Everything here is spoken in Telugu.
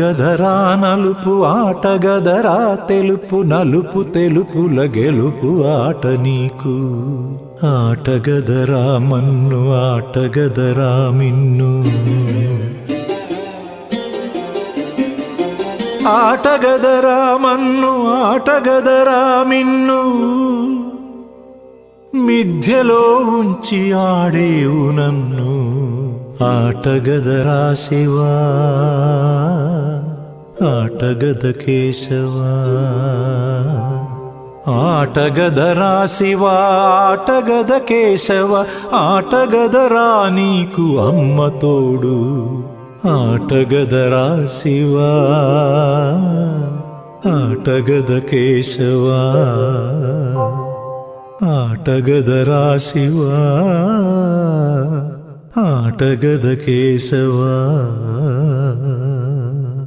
గదరా నలుపు ఆటగదరా తెలుపు నలుపు తెలుపుల గెలుపు ఆట నీకు. ఆటగదరా మన్ను ఆటగదరా మిన్ను. ఆటగదరా మన్ను ఆటగదరా మిన్ను. మిథ్యలో ఉంచి ఆడేవు నన్ను. ఆటగదరా శివా ఆటగద కేశవా. ఆటగదరా శివా ఆటగద కేశవ. ఆటగదరా నీకు అమ్మ తోడు. ఆటగదరా శివా ఆటగద కేశవా. ఆటగదరా శివా ఆటగద కేశవా.